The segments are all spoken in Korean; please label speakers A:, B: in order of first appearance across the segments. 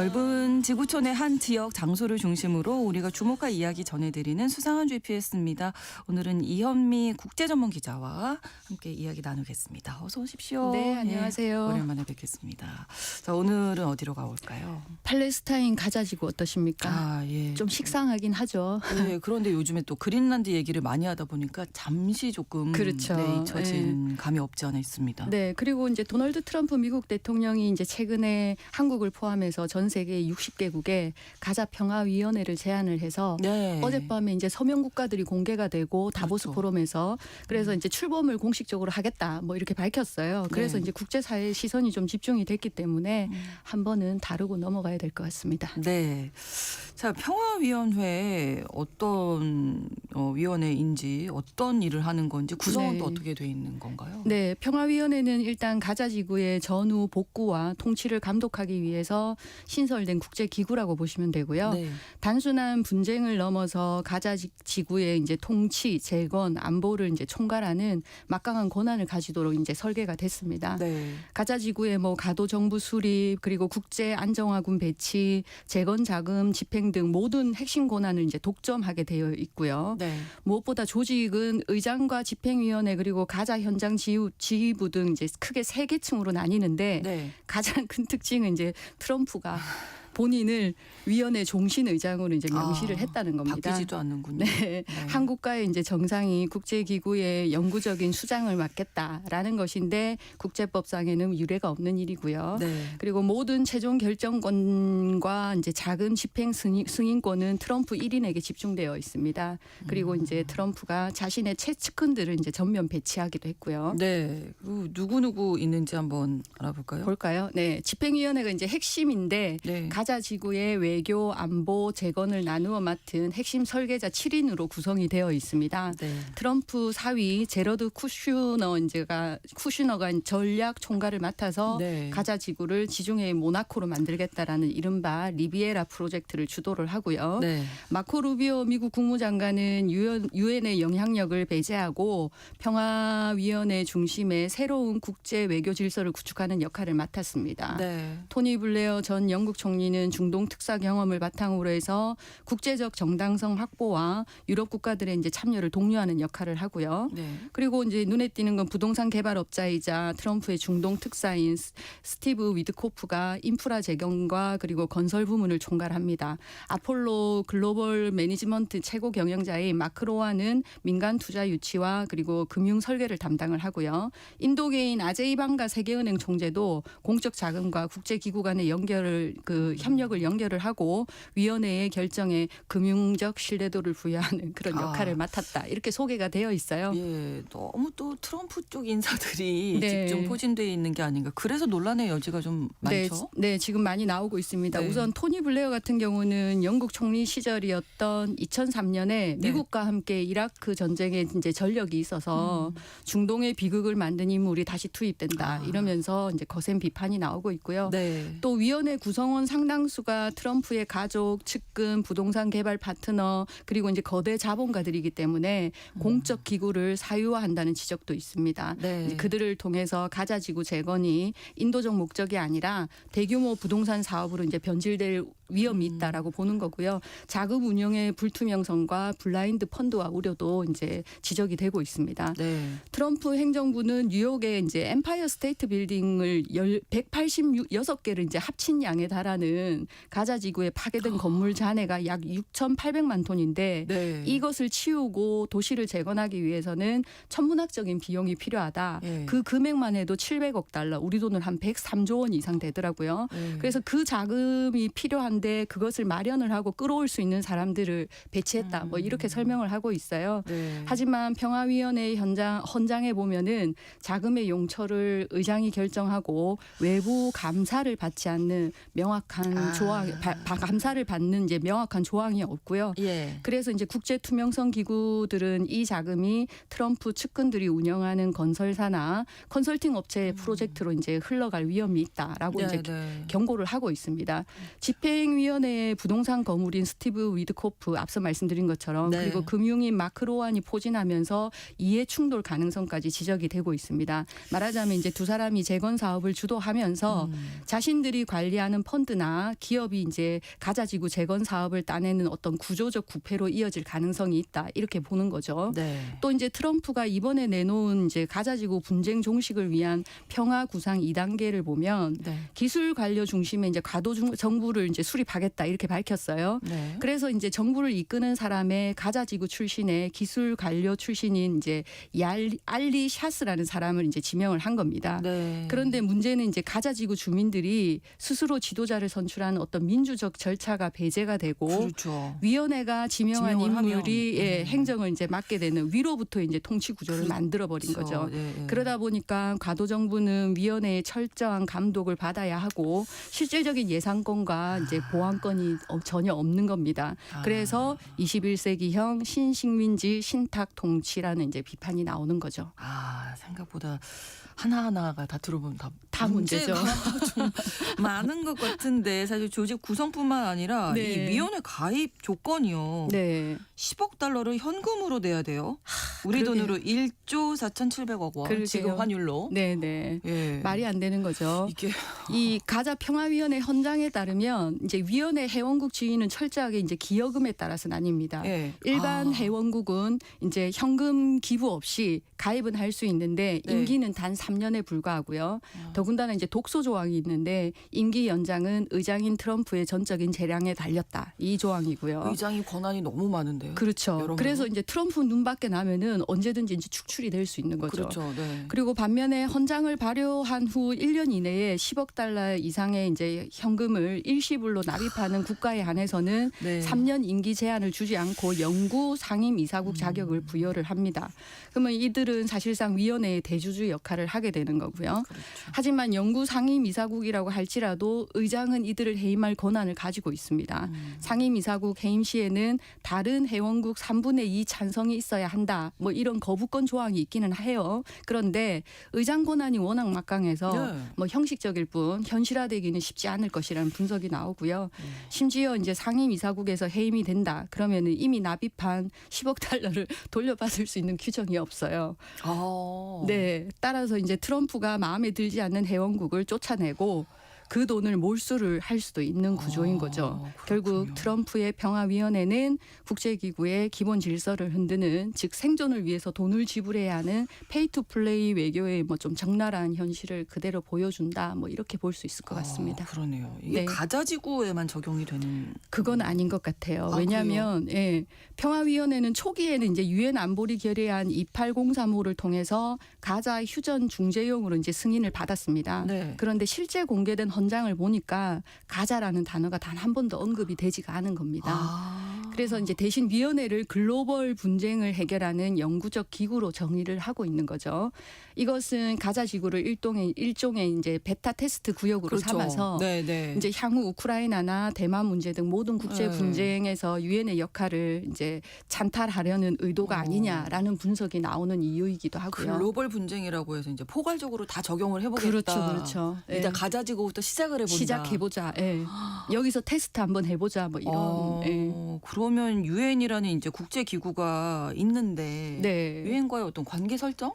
A: 넓은 지구촌의 한 지역 장소를 중심으로 우리가 주목할 이야기 전해드리는 수상한 GPS입니다. 오늘은 이현미 국제전문기자와 함께 이야기 나누겠습니다. 어서 오십시오.
B: 네, 안녕하세요.
A: 네, 오랜만에 뵙겠습니다. 자, 오늘은 어디로 가볼까요?
B: 팔레스타인 가자지구 어떠십니까?
A: 아, 예.
B: 좀 식상하긴 하죠.
A: 네, 그런데 요즘에 또 그린란드 얘기를 많이 하다 보니까 잠시 조금
B: 그렇죠.
A: 네, 잊혀진 감이 없지 않아 있습니다.
B: 네, 그리고 이제 도널드 트럼프 미국 대통령이 이제 최근에 한국을 포함해서 전 세계 60개국에 가자 평화위원회를 제안을 해서
A: 네.
B: 어젯밤에 이제 서명 국가들이 공개가 되고 다보스
A: 그렇죠.
B: 포럼에서 그래서 이제 출범을 공식적으로 하겠다 뭐 이렇게 밝혔어요. 그래서
A: 네.
B: 이제 국제사회의 시선이 좀 집중이 됐기 때문에 한 번은 다루고 넘어가야 될 것 같습니다.
A: 네. 자, 평화위원회 어떤 위원회인지 어떤 일을 하는 건지 구성은
B: 네.
A: 또 어떻게 돼 있는 건가요?
B: 네, 평화위원회는 일단 가자 지구의 전후 복구와 통치를 감독하기 위해서 신설된 국제기구라고 보시면 되고요.
A: 네.
B: 단순한 분쟁을 넘어서 가자 지구의 이제 통치, 재건, 안보를 이제 총괄하는 막강한 권한을 가지도록 이제 설계가 됐습니다.
A: 네.
B: 가자 지구의 뭐 가도 정부 수립 그리고 국제 안정화군 배치, 재건 자금 집행 등 모든 핵심 권한을 이제 독점하게 되어 있고요.
A: 네.
B: 무엇보다 조직은 의장과 집행위원회 그리고 가자 현장 지휘부 등 이제 크게 세 계층으로 나뉘는데
A: 네.
B: 가장 큰 특징은 이제 트럼프가 본인을 위원회 종신 의장으로 이제 명시를 했다는 겁니다.
A: 바뀌지도 않는군요.
B: 네. 한 국가의 이제 정상이 국제기구의 영구적인 수장을 맡겠다라는 것인데 국제법상에는 유례가 없는 일이고요.
A: 네.
B: 그리고 모든 최종 결정권과 이제 자금 집행 승인권은 트럼프 1인에게 집중되어 있습니다. 그리고 이제 트럼프가 자신의 최측근들을 이제 전면 배치하기도 했고요.
A: 네. 누구 있는지 한번 알아볼까요?
B: 볼까요? 네. 집행위원회가 이제 핵심인데
A: 네.
B: 가자 지구의 외교, 안보, 재건을 나누어 맡은 핵심 설계자 7인으로 구성이 되어 있습니다.
A: 네.
B: 트럼프 사위 제러드 쿠슈너가 전략 총괄을 맡아서
A: 네.
B: 가자 지구를 지중해의 모나코로 만들겠다라는 이른바 리비에라 프로젝트를 주도를 하고요.
A: 네.
B: 마코 루비오 미국 국무장관은 유엔의 영향력을 배제하고 평화위원회 중심의 새로운 국제 외교 질서를 구축하는 역할을 맡았습니다.
A: 네.
B: 토니 블레어 전 영국 총리는 중동 특사 경험을 바탕으로 해서 국제적 정당성 확보와 유럽 국가들의 이제 참여를 독려하는 역할을 하고요.
A: 네.
B: 그리고 이제 눈에 띄는 건 부동산 개발업자이자 트럼프의 중동 특사인 스티브 위드코프가 인프라 재건과 그리고 건설 부문을 총괄합니다. 아폴로 글로벌 매니지먼트 최고 경영자인 마크 로아는 민간 투자 유치와 그리고 금융 설계를 담당을 하고요. 인도계인 아제이 방가 세계은행 총재도 공적 자금과 국제기구 간의 협력을 연결을 하고 위원회의 결정에 금융적 신뢰도를 부여하는 그런 역할을 맡았다. 이렇게 소개가 되어 있어요.
A: 예, 너무 또 트럼프 쪽 인사들이
B: 네.
A: 집중 포진되어 있는 게 아닌가. 그래서 논란의 여지가 좀 많죠.
B: 네, 지금 많이 나오고 있습니다.
A: 네.
B: 우선 토니 블레어 같은 경우는 영국 총리 시절이었던 2003년에 미국과 함께 이라크 전쟁에 이제 전력이 있어서 중동의 비극을 만든 인물이 다시 투입된다. 이러면서 이제 거센 비판이 나오고 있고요.
A: 네.
B: 또 위원회 구성원 상당수가 트럼프의 가족, 측근, 부동산 개발 파트너 그리고 이제 거대 자본가들이기 때문에 공적 기구를 사유화한다는 지적도 있습니다.
A: 네.
B: 그들을 통해서 가자 지구 재건이 인도적 목적이 아니라 대규모 부동산 사업으로 이제 변질될 위험이 있다라고 보는 거고요. 자금 운영의 불투명성과 블라인드 펀드와 우려도 이제 지적이 되고 있습니다.
A: 네.
B: 트럼프 행정부는 뉴욕에 이제 엠파이어 스테이트 빌딩을 186개를 이제 합친 양에 달하는 가자 지구에 파괴된 건물 잔해가 약 6,800만 톤인데
A: 네.
B: 이것을 치우고 도시를 재건하기 위해서는 천문학적인 비용이 필요하다.
A: 네.
B: 그 금액만 해도 700억 달러, 우리 돈으로 한 103조 원 이상 되더라고요.
A: 네.
B: 그래서 그 자금이 필요한데 그것을 마련을 하고 끌어올 수 있는 사람들을 배치했다. 뭐 이렇게 설명을 하고 있어요.
A: 네.
B: 하지만 평화위원회 헌장에 보면은 자금의 용처를 의장이 결정하고 외부 감사를 받지 않는 명확한 감사를 받는 이제 명확한 조항이 없고요.
A: 예.
B: 그래서 이제 국제 투명성 기구들은 이 자금이 트럼프 측근들이 운영하는 건설사나 컨설팅 업체의 프로젝트로 이제 흘러갈 위험이 있다라고
A: 네,
B: 이제
A: 네.
B: 경고를 하고 있습니다. 집행 시행위원회의 부동산 거물인 스티브 위드코프 앞서 말씀드린 것처럼
A: 네.
B: 그리고 금융인 마크 로완이 포진하면서 이해 충돌 가능성까지 지적이 되고 있습니다. 말하자면 이제 두 사람이 재건 사업을 주도하면서 자신들이 관리하는 펀드나 기업이 이제 가자지구 재건 사업을 따내는 어떤 구조적 부패로 이어질 가능성이 있다 이렇게 보는 거죠.
A: 네.
B: 또 이제 트럼프가 이번에 내놓은 이제 가자지구 분쟁 종식을 위한 평화 구상 2단계를 보면
A: 네.
B: 기술 관료 중심의 이제 과도 정부를 이제 수립하겠다 이렇게 밝혔어요.
A: 네.
B: 그래서 이제 정부를 이끄는 사람의 가자지구 출신의 기술 관료 출신인 이제 알리 샤스라는 사람을 이제 지명을 한 겁니다.
A: 네.
B: 그런데 문제는 이제 가자지구 주민들이 스스로 지도자를 선출하는 어떤 민주적 절차가 배제가 되고
A: 그렇죠.
B: 위원회가 지명한
A: 지명을 하면,
B: 인물이 행정을 이제 맡게 되는 위로부터 이제 통치 구조를 만들어 버린 거죠.
A: 네.
B: 그러다 보니까 과도 정부는 위원회의 철저한 감독을 받아야 하고 실질적인 예산권과 이제 보안권이 전혀 없는 겁니다. 그래서 21세기형 신식민지 신탁 통치라는 이제 비판이 나오는 거죠.
A: 생각보다 하나하나가 다 들어보면
B: 다 문제죠.
A: 좀 많은 것 같은데 사실 조직 구성뿐만 아니라
B: 네.
A: 이 위원회 가입 조건이요.
B: 네.
A: 10억 달러를 현금으로 내야 돼요. 우리
B: 그러게요.
A: 돈으로 1조 4,700억 원.
B: 그러게요.
A: 지금 환율로.
B: 네.
A: 예.
B: 말이 안 되는 거죠.
A: 이게
B: 이 가자 평화위원회 헌장에 따르면 이제 위원회 회원국 지위는 철저하게 이제 기여금에 따라서 나뉩니다.
A: 예.
B: 일반 회원국은 이제 현금 기부 없이 가입은 할 수 있는데
A: 네.
B: 임기는 단 3년에 불과하고요. 더군다나 이제 독소 조항이 있는데 임기 연장은 의장인 트럼프의 전적인 재량에 달렸다. 이 조항이고요.
A: 의장이 권한이 너무 많은데요.
B: 그렇죠.
A: 여러모로.
B: 그래서 이제 트럼프 눈밖에 나면은 언제든지 이제 축출이 될 수 있는 거죠.
A: 그렇죠. 네.
B: 그리고 반면에 헌장을 발효한 후 1년 이내에 10억 달러 이상의 이제 현금을 일시불로 납입하는 국가에 한해서는
A: 네.
B: 3년 임기 제한을 주지 않고 영구 상임 이사국 자격을 부여를 합니다. 그러면 이들은 사실상 위원회의 대주주 역할을 하게 되는 거고요.
A: 그렇죠.
B: 하지만 영구 상임 이사국이라고 할지라도 의장은 이들을 해임할 권한을 가지고 있습니다. 상임 이사국 해임 시에는 다른 회원국 3분의 2 찬성이 있어야 한다. 뭐 이런 거부권 조항이 있기는 해요. 그런데 의장 권한이 워낙 막강해서
A: 네.
B: 뭐 형식적일 뿐 현실화되기는 쉽지 않을 것이라는 분석이 나오고요. 심지어 이제 상임 이사국에서 해임이 된다. 그러면은 이미 납입한 10억 달러를 돌려받을 수 있는 규정이 없어요. 네, 따라서 이제 트럼프가 마음에 들지 않는 회원국을 쫓아내고 그 돈을 몰수를 할 수도 있는 구조인 거죠.
A: 그렇군요.
B: 결국 트럼프의 평화위원회는 국제기구의 기본 질서를 흔드는 즉 생존을 위해서 돈을 지불해야 하는 페이투플레이 외교의 뭐 좀 적나라한 현실을 그대로 보여준다. 뭐 이렇게 볼 수 있을 것 같습니다.
A: 그러네요. 이게
B: 네.
A: 가자지구에만 적용이 되는.
B: 그건 아닌 것 같아요.
A: 아,
B: 왜냐하면 평화위원회는 초기에는 이제 유엔 안보리 결의안 2803호를 통해서 가자 휴전 중재용으로 이제 승인을 받았습니다.
A: 네.
B: 그런데 실제 공개된 헌장을 보니까 가자라는 단어가 단 한 번도 언급이 되지가 않은 겁니다. 그래서 이제 대신 위원회를 글로벌 분쟁을 해결하는 영구적 기구로 정의를 하고 있는 거죠. 이것은 가자 지구를 일종의 이제 베타 테스트 구역으로
A: 그렇죠.
B: 삼아서
A: 네.
B: 이제 향후 우크라이나나 대만 문제 등 모든 국제
A: 네.
B: 분쟁에서 유엔의 역할을 이제 찬탈하려는 의도가 아니냐라는 분석이 나오는 이유이기도 하고요.
A: 글로벌 분쟁이라고 해서 이제 포괄적으로 다 적용을 해보겠다.
B: 그렇죠.
A: 일단 가자지구부터 시작을 해본다.
B: 시작해보자. 여기서 테스트 한번 해보자. 뭐 이런.
A: 그러면 유엔이라는 이제 국제 기구가 있는데
B: 네.
A: 유엔과의 어떤 관계 설정?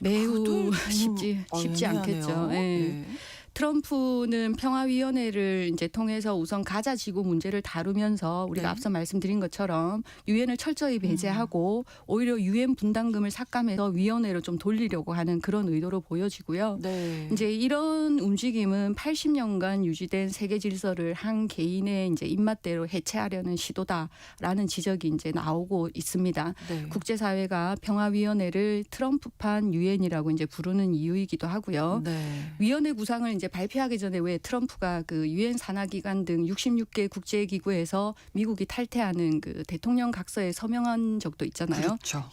B: 매우
A: 그것도
B: 쉽지
A: 애매하네요.
B: 않겠죠.
A: 네.
B: 트럼프는 평화위원회를 이제 통해서 우선 가자 지구 문제를 다루면서 우리가
A: 네.
B: 앞서 말씀드린 것처럼 유엔을 철저히 배제하고 오히려 유엔 분담금을 삭감해서 위원회로 좀 돌리려고 하는 그런 의도로 보여지고요.
A: 네.
B: 이제 이런 움직임은 80년간 유지된 세계 질서를 한 개인의 이제 입맛대로 해체하려는 시도다라는 지적이 이제 나오고 있습니다.
A: 네.
B: 국제사회가 평화위원회를 트럼프판 유엔이라고 이제 부르는 이유이기도 하고요.
A: 네.
B: 위원회 구상을 이제 발표하기 전에 왜 트럼프가 그 유엔 산하기관 등 66개 국제기구에서 미국이 탈퇴하는 그 대통령 각서에 서명한 적도 있잖아요.
A: 그렇죠.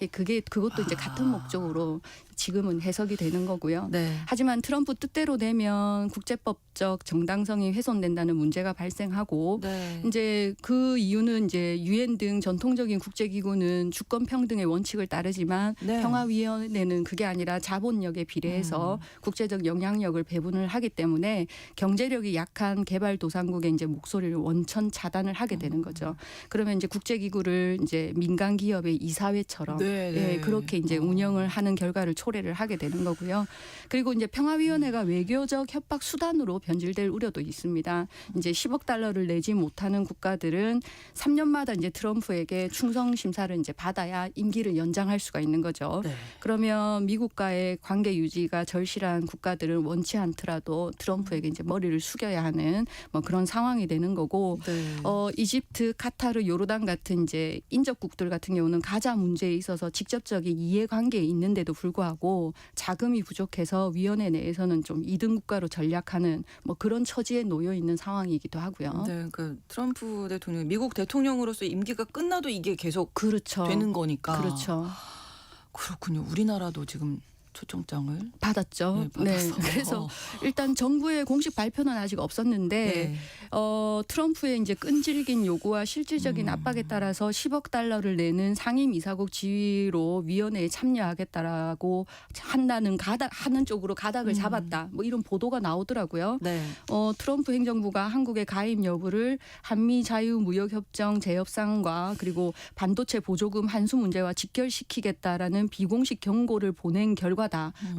B: 그것도 이제 같은 목적으로 지금은 해석이 되는 거고요.
A: 네.
B: 하지만 트럼프 뜻대로 되면 국제법적 정당성이 훼손된다는 문제가 발생하고
A: 네.
B: 이제 그 이유는 이제 유엔 등 전통적인 국제기구는 주권 평등의 원칙을 따르지만
A: 네.
B: 평화위원회는 그게 아니라 자본력에 비례해서 국제적 영향력을 배분을 하기 때문에 경제력이 약한 개발도상국의 이제 목소리를 원천 차단을 하게 되는 거죠. 그러면 이제 국제기구를 이제 민간 기업의 이사회처럼
A: 네, 네.
B: 예, 그렇게 이제 운영을 하는 결과를 초래를 하게 되는 거고요. 그리고 이제 평화위원회가 외교적 협박 수단으로 변질될 우려도 있습니다. 이제 10억 달러를 내지 못하는 국가들은 3년마다 이제 트럼프에게 충성 심사를 이제 받아야 임기를 연장할 수가 있는 거죠.
A: 네.
B: 그러면 미국과의 관계 유지가 절실한 국가들은 원치 않더라도 트럼프에게 이제 머리를 숙여야 하는 뭐 그런 상황이 되는 거고
A: 네.
B: 이집트, 카타르, 요르단 같은 이제 인접국들 같은 경우는 가자 문제에 있어서 직접적인 이해관계에 있는데도 불구하고 자금이 부족해서 위원회 내에서는 좀 2등 국가로 전략하는 뭐 그런 처지에 놓여 있는 상황이기도 하고요.
A: 네, 그 트럼프 대통령 미국 대통령으로서 임기가 끝나도 이게 계속
B: 그렇죠.
A: 되는 거니까.
B: 그렇죠.
A: 그렇군요. 우리나라도 지금 초청장을
B: 받았죠.
A: 네, 받았어요.
B: 그래서 일단 정부의 공식 발표는 아직 없었는데
A: 네.
B: 트럼프의 이제 끈질긴 요구와 실질적인 압박에 따라서 10억 달러를 내는 상임 이사국 지위로 위원회에 참여하겠다라고 하는 쪽으로 가닥을 잡았다. 뭐 이런 보도가 나오더라고요.
A: 네.
B: 트럼프 행정부가 한국의 가입 여부를 한미 자유무역협정 재협상과 그리고 반도체 보조금 환수 문제와 직결시키겠다라는 비공식 경고를 보낸 결과다.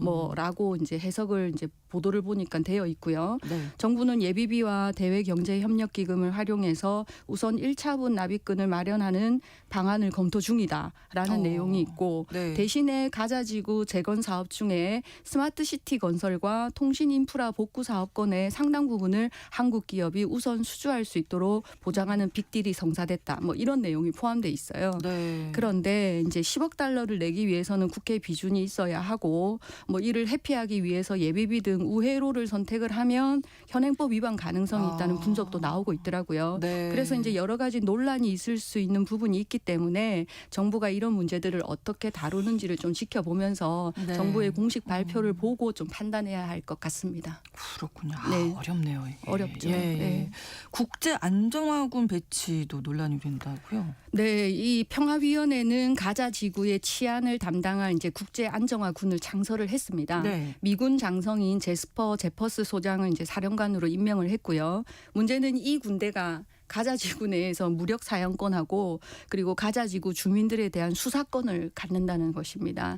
B: 뭐라고 이제 해석을 이제 보도를 보니까 되어 있고요.
A: 네.
B: 정부는 예비비와 대외경제협력기금을 활용해서 우선 1차분 납입금을 마련하는 방안을 검토 중이다라는 내용이 있고
A: 네.
B: 대신에 가자지구 재건 사업 중에 스마트시티 건설과 통신인프라 복구 사업권의 상당 부분을 한국 기업이 우선 수주할 수 있도록 보장하는 빅딜이 성사됐다. 뭐 이런 내용이 포함돼 있어요.
A: 네.
B: 그런데 이제 10억 달러를 내기 위해서는 국회 비준이 있어야 하고 뭐 이를 회피하기 위해서 예비비 등 우회로를 선택을 하면 현행법 위반 가능성이 있다는 분석도 나오고 있더라고요.
A: 네.
B: 그래서 이제 여러 가지 논란이 있을 수 있는 부분이 있기 때문에 정부가 이런 문제들을 어떻게 다루는지를 좀 지켜보면서
A: 네.
B: 정부의 공식 발표를 보고 좀 판단해야 할 것 같습니다.
A: 그렇군요.
B: 네.
A: 어렵네요. 이게.
B: 어렵죠.
A: 예.
B: 네.
A: 국제 안정화군 배치도 논란이 된다고요.
B: 네, 이 평화위원회는 가자 지구의 치안을 담당할 이제 국제 안정화군을 창설을 했습니다.
A: 네.
B: 미군 장성인 제스퍼 제퍼스 소장을 이제 사령관으로 임명을 했고요. 문제는 이 군대가 가자 지구 내에서 무력 사용권하고 그리고 가자 지구 주민들에 대한 수사권을 갖는다는 것입니다.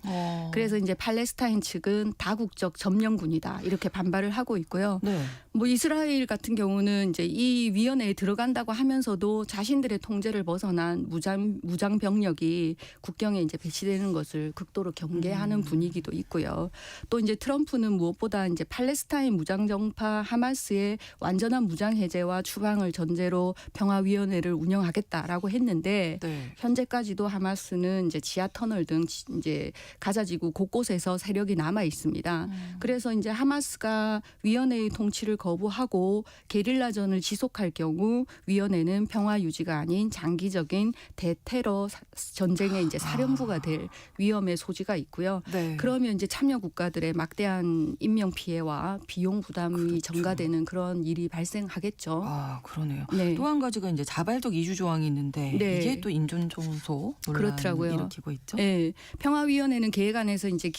B: 그래서 이제 팔레스타인 측은 다국적 점령군이다 이렇게 반발을 하고 있고요.
A: 네.
B: 뭐 이스라엘 같은 경우는 이제 이 위원회에 들어간다고 하면서도 자신들의 통제를 벗어난 무장 병력이 국경에 이제 배치되는 것을 극도로 경계하는 분위기도 있고요. 또 이제 트럼프는 무엇보다 이제 팔레스타인 무장 정파 하마스의 완전한 무장 해제와 추방을 전제로 평화위원회를 운영하겠다라고 했는데
A: 네.
B: 현재까지도 하마스는 이제 지하 터널 등 이제 가자지구 곳곳에서 세력이 남아 있습니다. 그래서 이제 하마스가 위원회의 통치를 거부하고 게릴라전을 지속할 경우 위원회는 평화 유지가 아닌 장기적인 대테러 전쟁의 이제 사령부가 될 위험의 소지가 있고요.
A: 네.
B: 그러면 이제 참여 국가들의 막대한 인명 피해와 비용 부담이
A: 그렇죠.
B: 전가되는 그런 일이 발생하겠죠.
A: 아, 그러네요.
B: 네.
A: 또 한 가지가 이제 자발적 이주 조항이 있는데
B: 네.
A: 이게 또 인존청소 논란을
B: 그렇더라고요.
A: 일으키고 있죠.
B: 네, 평화위원회는 계획안에서 이제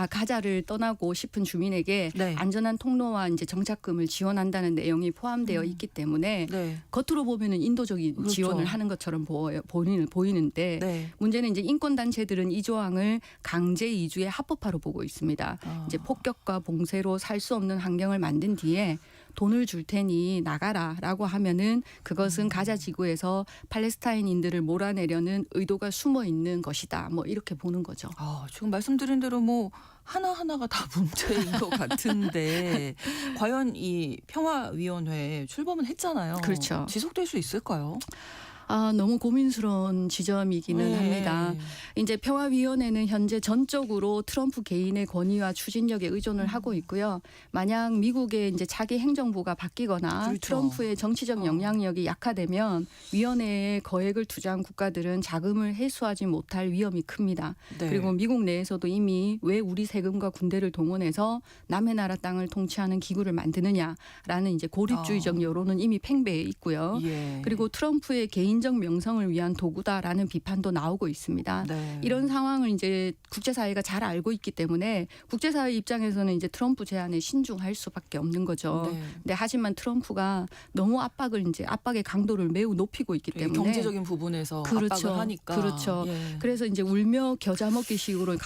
B: 가자를 떠나고 싶은 주민에게
A: 네.
B: 안전한 통로와 이제 정착금을 지원한다는 내용이 포함되어 있기 때문에
A: 네.
B: 겉으로 보면은 인도적인
A: 그렇죠.
B: 지원을 하는 것처럼 보이는데
A: 네.
B: 문제는 이제 인권 단체들은 이 조항을 강제 이주의 합법화로 보고 있습니다. 이제 폭격과 봉쇄로 살 수 없는 환경을 만든 뒤에 돈을 줄 테니 나가라라고 하면은 그것은 가자 지구에서 팔레스타인인들을 몰아내려는 의도가 숨어 있는 것이다. 뭐 이렇게 보는 거죠.
A: 지금 말씀드린 대로 뭐 하나하나가 다 문제인 것 같은데 과연 이 평화위원회에 출범은 했잖아요.
B: 그렇죠.
A: 지속될 수 있을까요?
B: 너무 고민스러운 지점이기는 합니다. 이제 평화위원회는 현재 전적으로 트럼프 개인의 권위와 추진력에 의존을 하고 있고요. 만약 미국의 이제 차기 행정부가 바뀌거나
A: 그렇죠.
B: 트럼프의 정치적 영향력이 약화되면 위원회에 거액을 투자한 국가들은 자금을 회수하지 못할 위험이 큽니다.
A: 네.
B: 그리고 미국 내에서도 이미 왜 우리 세금과 군대를 동원해서 남의 나라 땅을 통치하는 기구를 만드느냐라는 이제 고립주의적 여론은 이미 팽배해 있고요.
A: 예.
B: 그리고 트럼프의 개인적 명성을 위한 도구다라는 비판도 나오고 있습니다.
A: 네.
B: 이런 상황을 이제 국제사회가 잘 알고 있기 때문에 국제사회 입장에서는 이제 트럼프 제안에 신중할 수밖에 없는 거죠.
A: 네.
B: 근데 하지만 트럼프가 너무 압박의 강도를 매우 높이고 있기 때문에
A: 경제적인 부분에서
B: 그렇죠.
A: 압박을 하니까.
B: 그렇죠.
A: 예.
B: 그래서 이제 울며 겨자 먹기식으로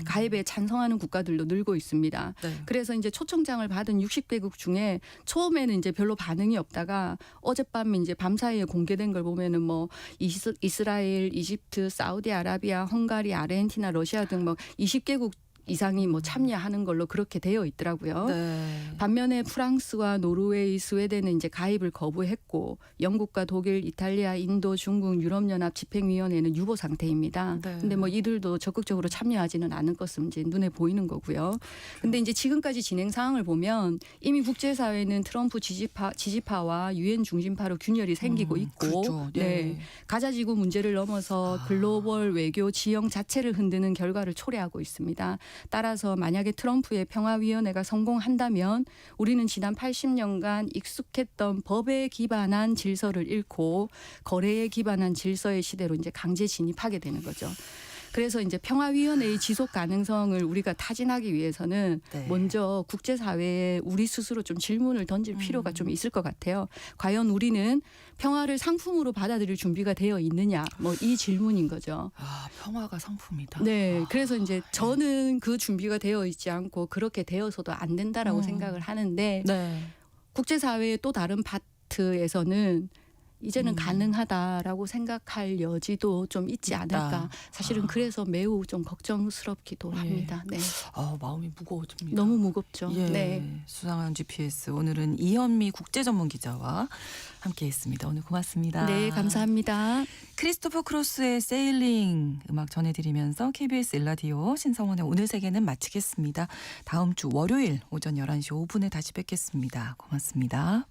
B: 가입에 찬성하는 국가들도 늘고 있습니다.
A: 네.
B: 그래서 이제 초청장을 받은 60개국 중에 처음에는 이제 별로 반응이 없다가 어젯밤 이제 밤사이에 공개된 걸 보면은 뭐 이스라엘, 이집트, 사우디아라비아, 헝가리, 아르헨티나, 러시아 등 뭐 20개국 이상이 뭐 참여하는 걸로 그렇게 되어 있더라고요.
A: 네.
B: 반면에 프랑스와 노르웨이, 스웨덴은 이제 가입을 거부했고 영국과 독일, 이탈리아, 인도, 중국, 유럽연합 집행위원회는 유보 상태입니다.
A: 네.
B: 근데 뭐 이들도 적극적으로 참여하지는 않을 것은 이제 눈에 보이는 거고요. 근데 이제 지금까지 진행 상황을 보면 이미 국제사회는 트럼프 지지파와 유엔 중심파로 균열이 생기고 있고
A: 그렇죠.
B: 네. 가자지구 문제를 넘어서 글로벌 외교 지형 자체를 흔드는 결과를 초래하고 있습니다. 따라서 만약에 트럼프의 평화위원회가 성공한다면 우리는 지난 80년간 익숙했던 법에 기반한 질서를 잃고 거래에 기반한 질서의 시대로 이제 강제 진입하게 되는 거죠. 그래서 이제 평화위원회의 지속 가능성을 우리가 타진하기 위해서는
A: 네.
B: 먼저 국제사회에 우리 스스로 좀 질문을 던질 필요가 좀 있을 것 같아요. 과연 우리는 평화를 상품으로 받아들일 준비가 되어 있느냐? 뭐 이 질문인 거죠.
A: 평화가 상품이다.
B: 네. 그래서 이제 저는 그 준비가 되어 있지 않고 그렇게 되어서도 안 된다라고 생각을 하는데
A: 네.
B: 국제사회의 또 다른 파트에서는 이제는 가능하다라고 생각할 여지도 좀 있지 않을까. 사실은 그래서 매우 좀 걱정스럽기도 합니다. 네.
A: 마음이 무거워집니다.
B: 너무 무겁죠.
A: 예.
B: 네.
A: 수상한 GPS 오늘은 이현미 국제전문기자와 함께했습니다. 오늘 고맙습니다.
B: 네, 감사합니다.
A: 크리스토퍼 크로스의 세일링 음악 전해드리면서 KBS 일라디오 신성원의 오늘 세계는 마치겠습니다. 다음 주 월요일 오전 11시 5분에 다시 뵙겠습니다. 고맙습니다.